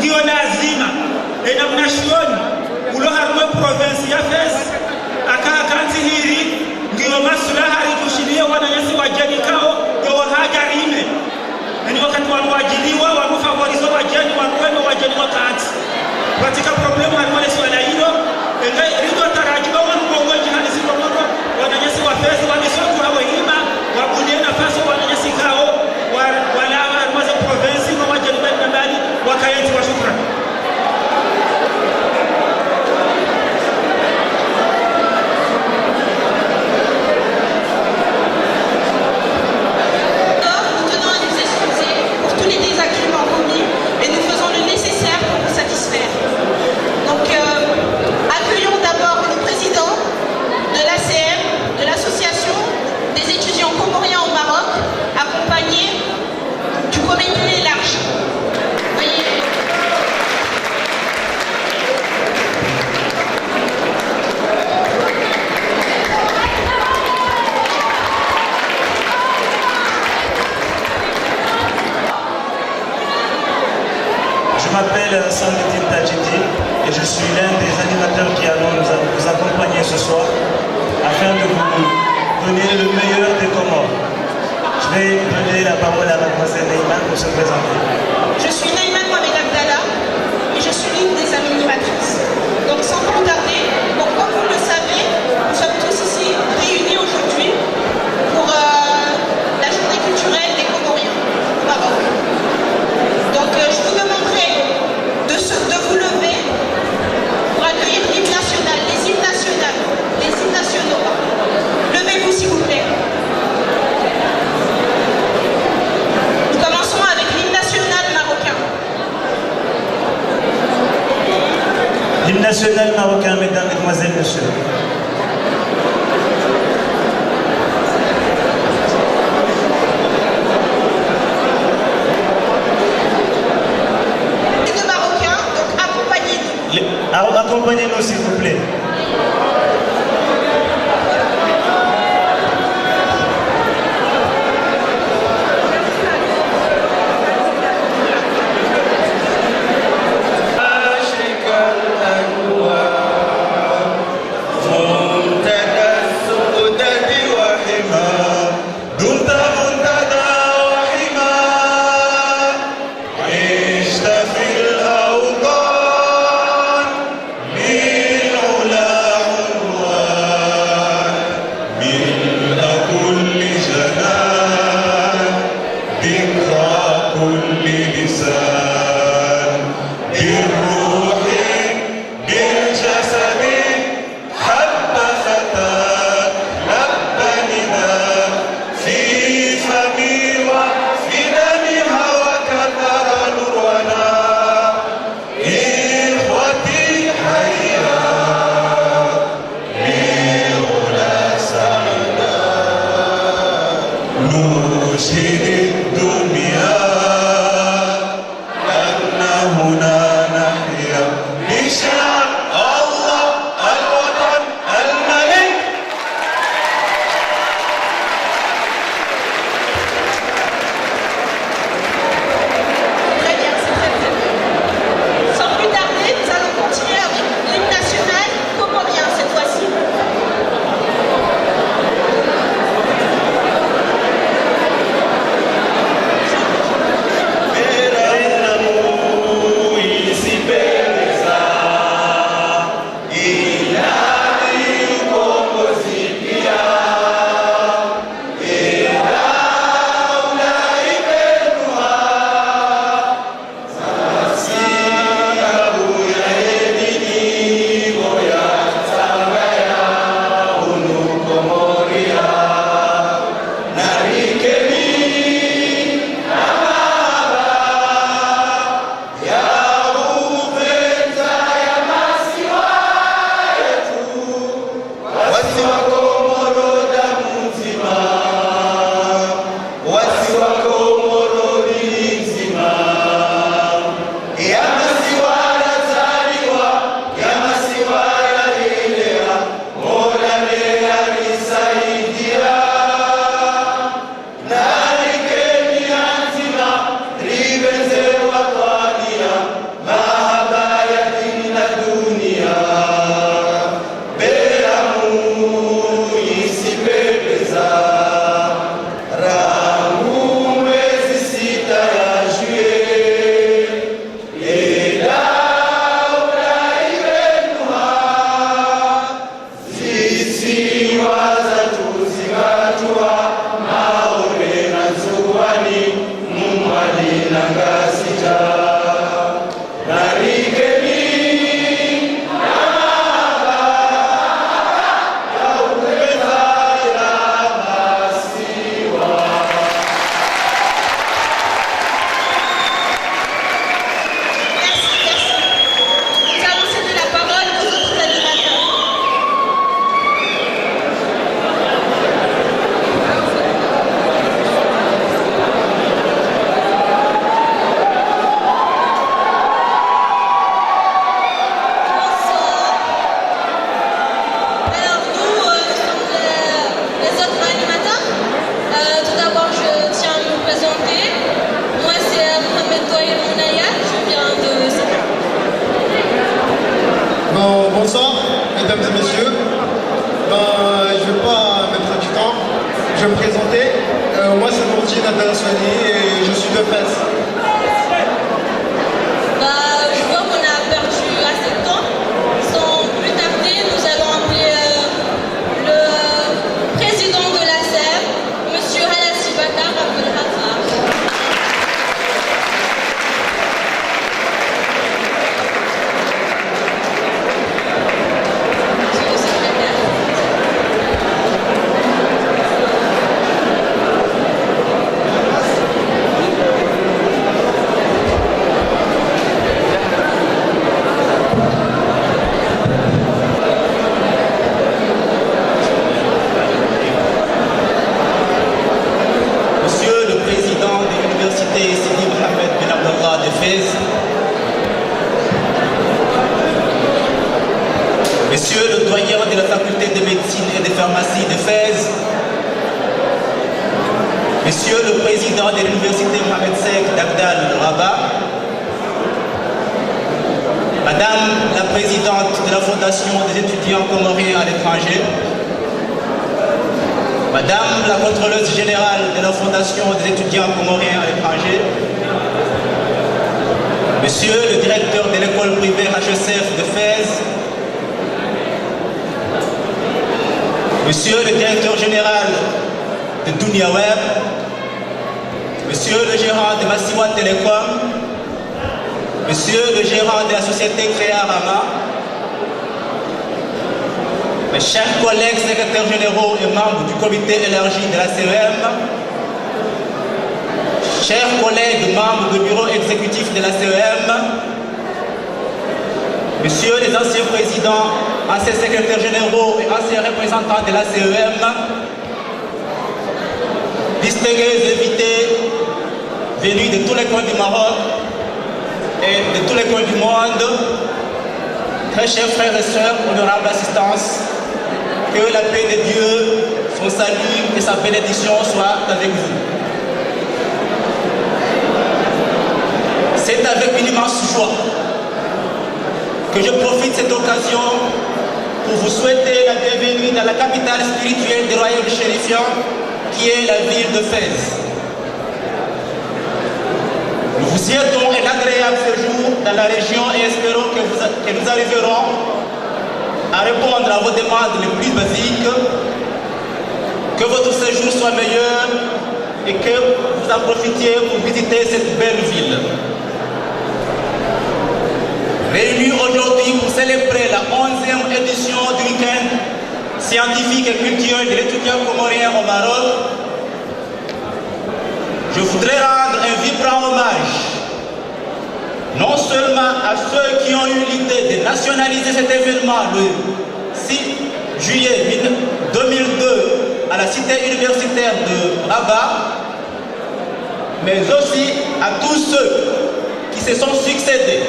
ndio lazima ena mnashioni ulo harumwe provinsi ya Fez akakanzi hiri ndio maslaha itushilie wananyasi wajeni kao ndio hajarime ni wakati wanawajiliwa wanufavorizo wajeni wanweme wajeni wakati katika problemu harumwe swala hilo rido tarajiba wanubongo jihani sinomoro wananyasi wa Fez wanisoku hawa hima wabunie nafasi wananyasi kao wala harumwe provinsi na wajeni mbali wakayeti wa shukrani. Je m'appelle Sandetine Tadjidi et je suis l'un des animateurs qui allons vous accompagner ce soir afin de vous donner le meilleur des Comores. Je vais donner la parole à mademoiselle Neyman pour se présenter. Je suis Neyman Mohamed Abdallah et je suis l'une des animatrices. Donc sans plus tarder, comme vous le savez, nous sommes tous ici réunis aujourd'hui pour la journée culturelle des Comoriens au Maroc. Donc je vous demanderai de vous lever pour accueillir l'hymne national, les hymnes nationaux. Levez-vous s'il vous plaît. Nous commençons avec l'hymne national marocain. L'hymne national marocain, mesdames, mesdemoiselles, messieurs. Accompagnez-nous s'il vous plaît. les autres animateurs. Tout d'abord, je tiens à me présenter. Moi, c'est Mohamed Toye Mounaya, je viens de Sénégal. Bonsoir, mesdames et messieurs. Je ne vais pas mettre du temps. Je vais me présenter. Moi, c'est Mourtine Abdelassouani et je suis de Fès. Je vois qu'on a perdu assez de temps. Sans plus tarder, nous allons appeler le président de la SEM, M. Halassi Bakar Abdelhafar. Monsieur le secrétaire. Monsieur le président de l'université Sidi Mohamed bin Abdallah de Fès, Monsieur le doyen de la faculté de médecine et de pharmacie de Fès, Monsieur le président de l'université Mohamed VI d'Agdal de Rabat, Madame la présidente de la Fondation des étudiants comoriens à l'étranger, Madame la contrôleuse générale de la Fondation des étudiants comoriens à l'étranger, Monsieur le directeur de l'école privée HECF de Fès, Monsieur le directeur général de Dunia Web, Monsieur le gérant de Massiwa Télécom, Monsieur le gérant de la société Créa Rama, mes chers collègues secrétaires généraux et membres du comité élargi de la CEM, chers collègues membres du bureau exécutif de la CEM, messieurs les anciens présidents, anciens secrétaires généraux et anciens représentants de la CEM, distingués invités venus de tous les coins du Maroc et de tous les coins du monde, très chers frères et sœurs, honorable assistance, que la paix de Dieu, son salut et sa bénédiction soient avec vous. C'est avec une immense joie que je profite de cette occasion pour vous souhaiter la bienvenue dans la capitale spirituelle du royaume chérifien, qui est la ville de Fès. Nous vous souhaitons un agréable séjour dans la région et espérons que nous arriverons à répondre à vos demandes les plus basiques, que votre séjour soit meilleur et que vous en profitiez pour visiter cette belle ville. Réunis aujourd'hui pour célébrer la 11e édition du week-end scientifique et culturel de l'étudiant comorien au Maroc, je voudrais rendre un vibrant hommage non seulement à ceux qui ont eu l'idée de nationaliser cet événement le 6 juillet 2002 à la cité universitaire de Rabat, mais aussi à tous ceux qui se sont succédés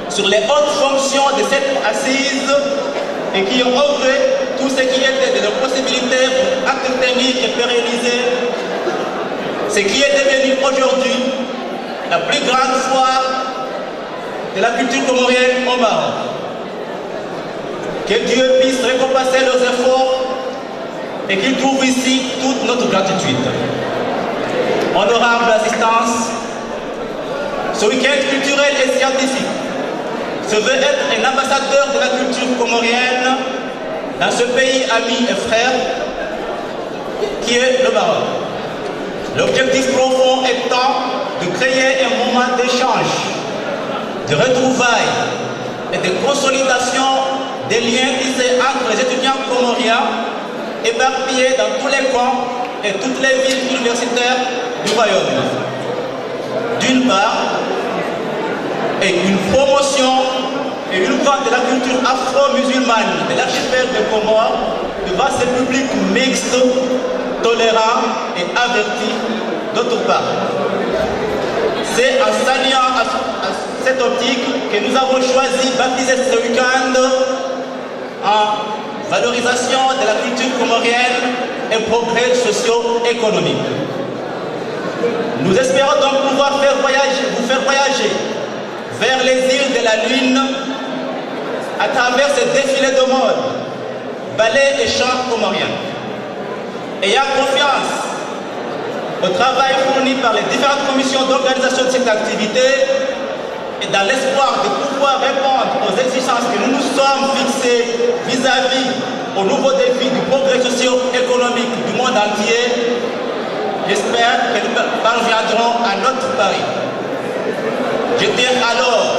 sur les hautes fonctions de cette assise et qui ont œuvré tout ce qui était de leurs possibilités pour actes techniques et pérenniser ce qui est devenu aujourd'hui la plus grande foire de la culture comorienne au Maroc. Que Dieu puisse récompenser leurs efforts et qu'il trouve ici toute notre gratitude. Honorable assistance, ce week-end culturel et scientifique se veut être un ambassadeur de la culture comorienne dans ce pays ami et frère qui est le Maroc. L'objectif profond étant de créer un moment d'échange, de retrouvailles et de consolidation des liens tissés entre les étudiants comoriens éparpillés dans tous les coins et toutes les villes universitaires du royaume. D'une part, et une promotion et une vente de la culture afro-musulmane de l'archipel de Comores devant ce public mixte, tolérant et averti d'autre part. C'est en s'alliant à cette optique que nous avons choisi de baptiser ce week-end en valorisation de la culture comorienne et progrès socio-économique. Nous espérons donc pouvoir vous faire voyager vers les îles de la Lune à travers ce défilé de mode, ballet et chants comoriens. Ayant confiance au travail fourni par les différentes commissions d'organisation de cette activité et dans l'espoir de pouvoir répondre aux exigences que nous nous sommes fixées vis-à-vis aux nouveaux défis du progrès socio-économique du monde entier, j'espère que nous parviendrons à notre pari. Je tiens alors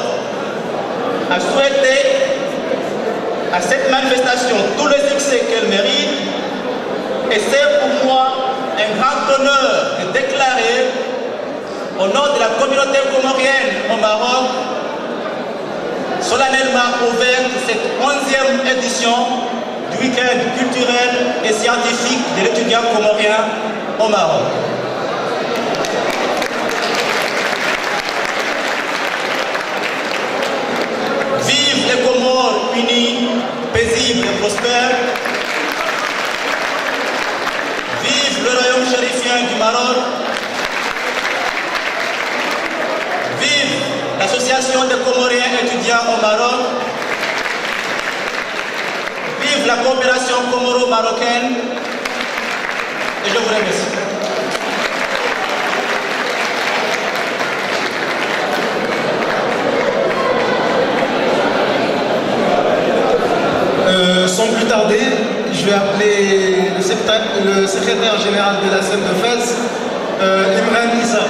à souhaiter à cette manifestation tous les succès qu'elle mérite, et c'est pour moi un grand honneur de déclarer au nom de la communauté comorienne au Maroc solennellement ouverte cette 11e édition du week-end culturel et scientifique de l'étudiant comorien au Maroc. Vive les Comores unis, paisibles et prospères. Vive le royaume chérifien du Maroc. Vive l'association des Comoriens étudiants au Maroc. Vive la coopération comoro-marocaine. Et je vous remercie. Sans plus tarder, je vais appeler le secrétaire général de la SEM de Fès, Imran Issa.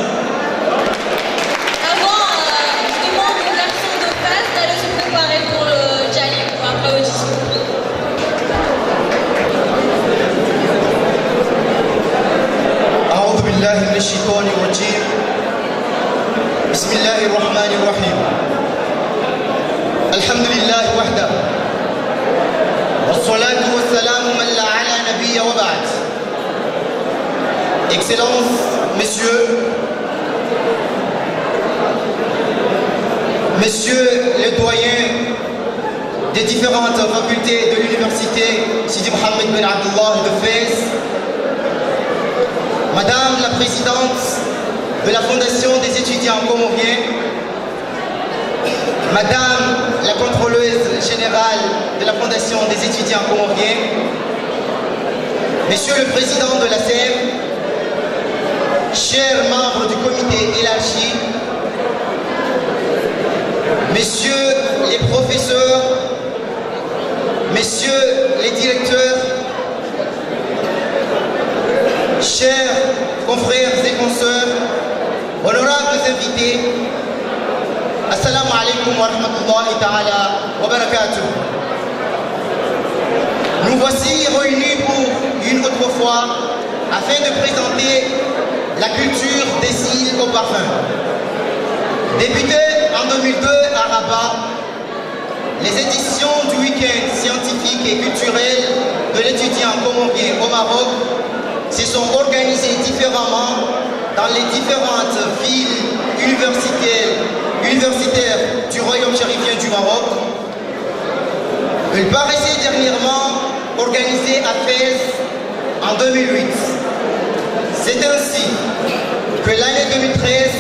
Avant, je demande aux garçons de Fès d'aller se préparer pour le Djali, après le discours. أعوذ بالله من الشيطان الرجيم. بسم الله الرحمن الرحيم. الحمد لله وحده. والصلاة والسلام من لا على نبي وبعد. Excellences, Messieurs les doyens des différentes facultés de l'université Sidi Mohamed Ben Abdullah de Fès, Madame la présidente de la Fondation des étudiants comoriens, Madame la contrôleuse générale de la Fondation des étudiants comoriens, Monsieur le président de la SEM, chers membres du comité élargi, Messieurs les professeurs, Messieurs les directeurs, chers confrères et consoeurs, honorables invités, Assalamu alaikum wa rahmatullahi ta'ala wa barakatuh. Nous voici réunis pour une autre fois afin de présenter la culture des îles au parfum. Débutée en 2002 à Rabat, les éditions du week-end scientifique et culturel de l'étudiant comorien au Maroc se sont organisées différemment dans les différentes villes universitaires du royaume chérifien du Maroc. Il paraissait dernièrement organisé à Fès en 2008. C'est ainsi que l'année 2013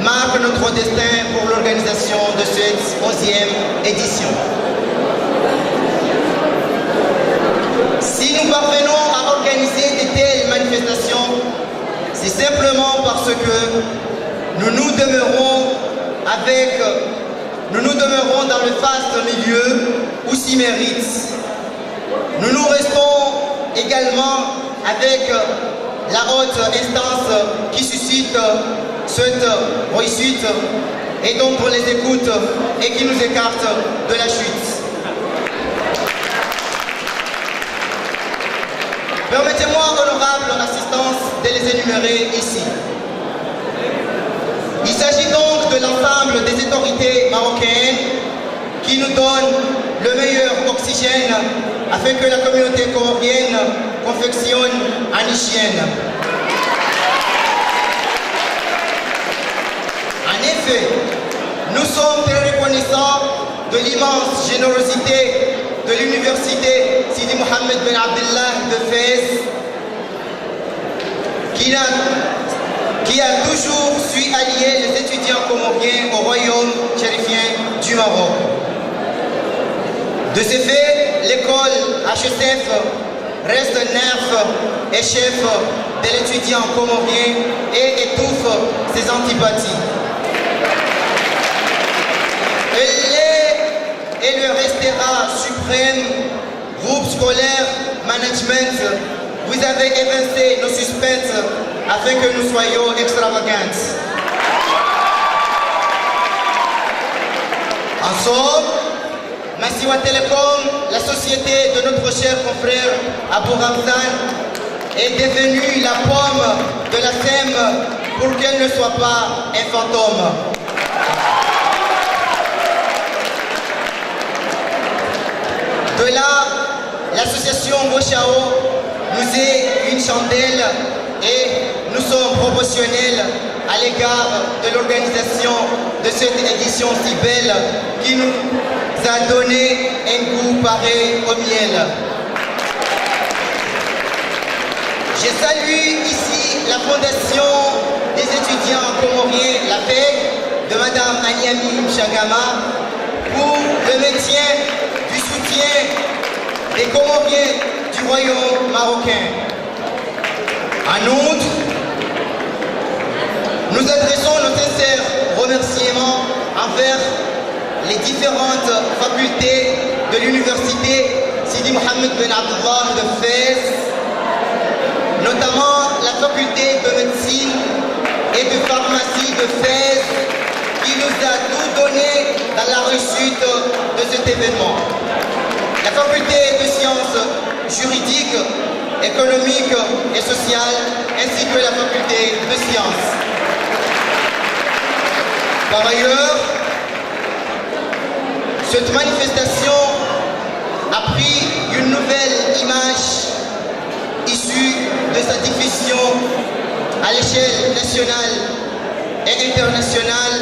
marque notre destin pour l'organisation de cette 11e édition. Si nous parvenons à organiser de telles manifestations, c'est simplement parce que nous nous demeurons dans le vaste milieu où s'y mérite. Nous nous restons également avec la haute instance qui suscite cette réussite et donc on les écoute et qui nous écarte de la chute. Permettez-moi, honorable assistance, de les énumérer ici. Il s'agit donc de l'ensemble des autorités marocaines qui nous donnent le meilleur oxygène afin que la communauté comorienne confectionne en hygiène. En effet, nous sommes très reconnaissants de l'immense générosité de l'université Sidi Mohammed Ben Abdallah de Fès, qui a toujours su allier les étudiants comoriens au royaume chérifien du Maroc. De ce fait, l'école HSF reste nerf et chef de l'étudiant comorien et étouffe ses antipathies. Elle le restera suprême. Groupe scolaire, management, vous avez évincé nos suspens afin que nous soyons extravagantes. En somme, Massiwa Telecom, la société de notre cher confrère Abou Ramzan, est devenue la pomme de la SEM pour qu'elle ne soit pas un fantôme. De là, l'association Bochao nous est une chandelle et nous sommes proportionnels à l'égard de l'organisation de cette édition si belle qui nous a donné un goût pareil au miel. Je salue ici la fondation des étudiants comoriens, la paix, de Madame Aniami Mchagama, pour le maintien du soutien des Comoriens du royaume marocain. En outre, nous adressons nos sincères remerciements envers les différentes facultés de l'université Sidi Mohammed Ben Abdallah de Fès, notamment la faculté de médecine et de pharmacie de Fès, qui nous a tout donné dans la réussite de cet événement. La faculté de sciences juridiques, économiques et sociales, ainsi que la faculté de sciences. Par ailleurs, cette manifestation a pris une nouvelle image issue de sa diffusion à l'échelle nationale et internationale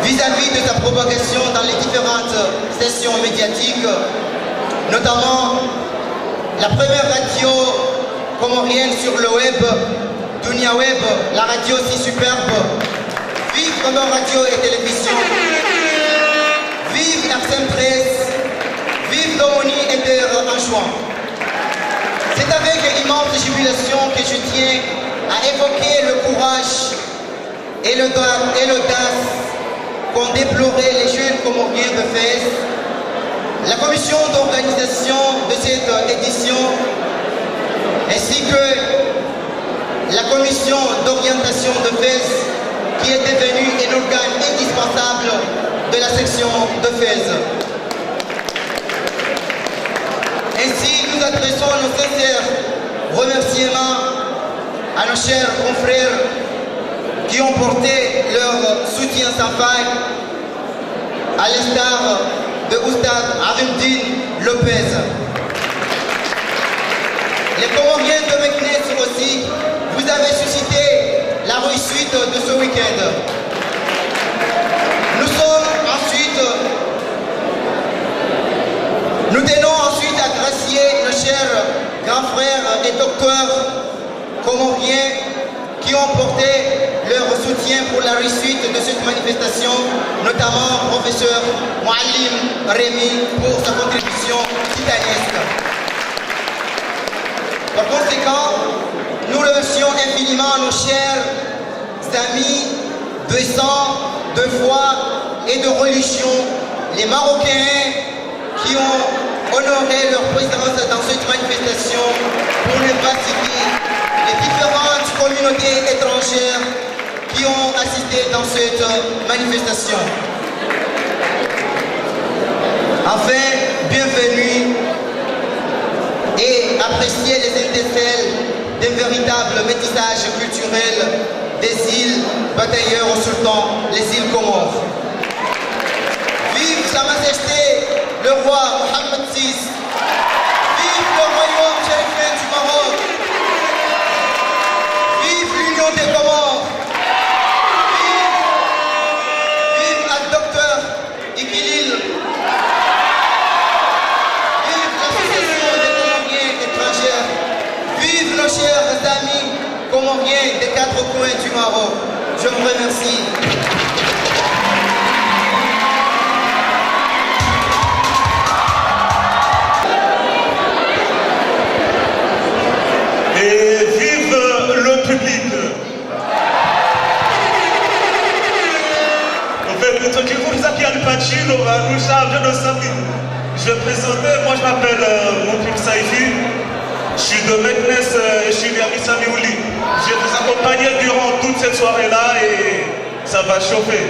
vis-à-vis de sa propagation dans les différentes sessions médiatiques, notamment la première radio comorienne sur le web, Dunia Web, la radio si superbe. Vive Comor Radio et Télévision, vive Arsène Presse, vive Domoni Inter en juin. C'est avec immense jubilation que je tiens à évoquer le courage et l'audace qu'ont déploré les jeunes Comoriens de Fès, la commission d'organisation de cette édition, ainsi que la commission d'orientation de Fès, qui est devenue un organe indispensable de la section de Fès. Ainsi, nous adressons nos sincères remerciements à nos chers confrères qui ont porté leur soutien sans faille, à l'instar de Oustad Arimdine Lopez. Les Comoriens de Meknes aussi, vous avez suscité la réussite de ce week-end. Nous tenons ensuite à gracier nos chers grands frères et docteurs comoriens qui ont porté leur soutien pour la réussite de cette manifestation, notamment professeur Mouallim Rémi pour sa contribution titanesque. Par conséquent, nous remercions infiniment nos chers amis de sang, de foi et de religion, les Marocains qui ont honoré leur présence dans cette manifestation, pour ne pas citer les différentes communautés étrangères qui ont assisté dans cette manifestation. Enfin, bienvenue et appréciez les étincelles d'un véritable métissage culturel des îles batailleurs au sultan, les îles Comores. Vive Sa Majesté le roi Mohammed VI. Vive le royaume chérifien du Maroc. Vive l'Union des Comores. Vive le docteur Ikilil. coins du Maroc. Je vous remercie. Et vive le public. En fait, le truc vous qui a le pachino va nous charger de samedi. Je vais présenter, moi je m'appelle Moupim Saifi. Je suis de Meknes et je suis de Missamiouli. Je vais vous accompagner durant toute cette soirée-là et ça va chauffer.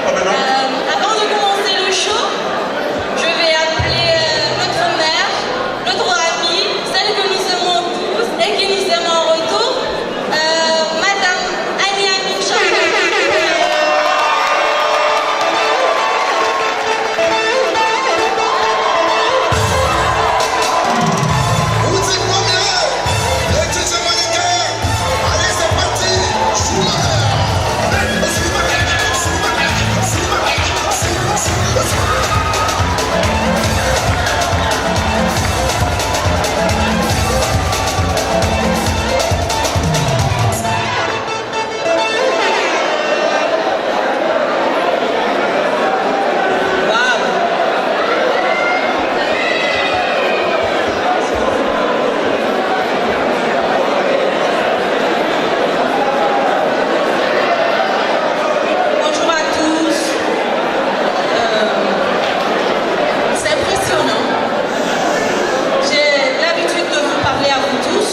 Avant de commencer le show, je vais appeler notre mère, notre amie, celle que nous aimons tous et qui nous aime en retour, Madame Ania Micha. Vous êtes combien? Les petits mannequins. Allez, c'est parti. Bonjour à tous. C'est impressionnant. J'ai l'habitude de vous parler à vous tous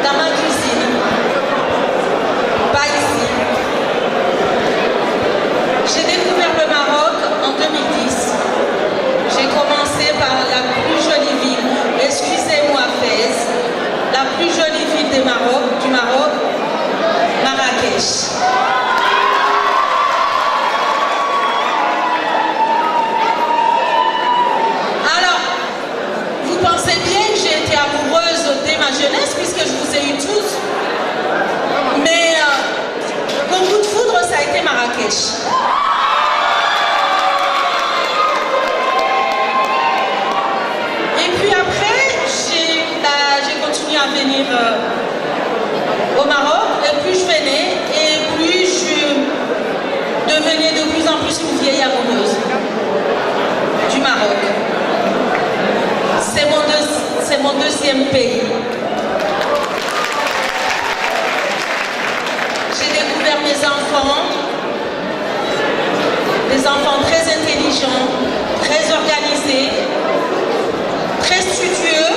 dans ma cuisine, pas ici. J'ai découvert le Maroc en 2010. J'ai commencé par la plus jolie ville, excusez-moi Fès, la plus jolie ville du Maroc, Marrakech. Alors, vous pensez bien que j'ai été amoureuse dès ma jeunesse puisque je vous ai eu tous. Mais mon coup de foudre, ça a été Marrakech. Et puis après, j'ai continué à venir au Maroc. Et plus je venais, et plus je devenais de plus en plus une vieille amoureuse du Maroc. C'est mon deuxième pays. J'ai découvert mes enfants, des enfants très intelligents, très organisés, très studieux.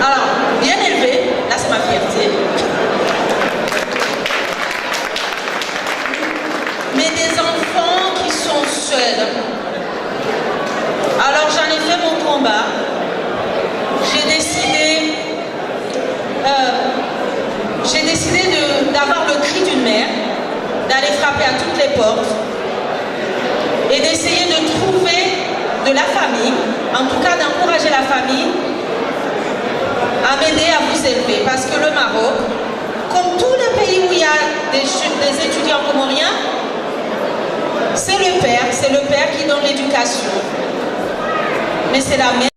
Alors, bien élevés, là c'est ma fierté. Mais des enfants qui sont seuls. Alors j'en ai fait mon combat. J'ai décidé d'avoir le cri d'une mère, d'aller frapper à toutes les portes et d'essayer de trouver de la famille, en tout cas d'encourager la famille à m'aider à vous élever. Parce que le Maroc, comme tous les pays où il y a des étudiants comoriens, c'est le père qui donne l'éducation. Mais c'est la mère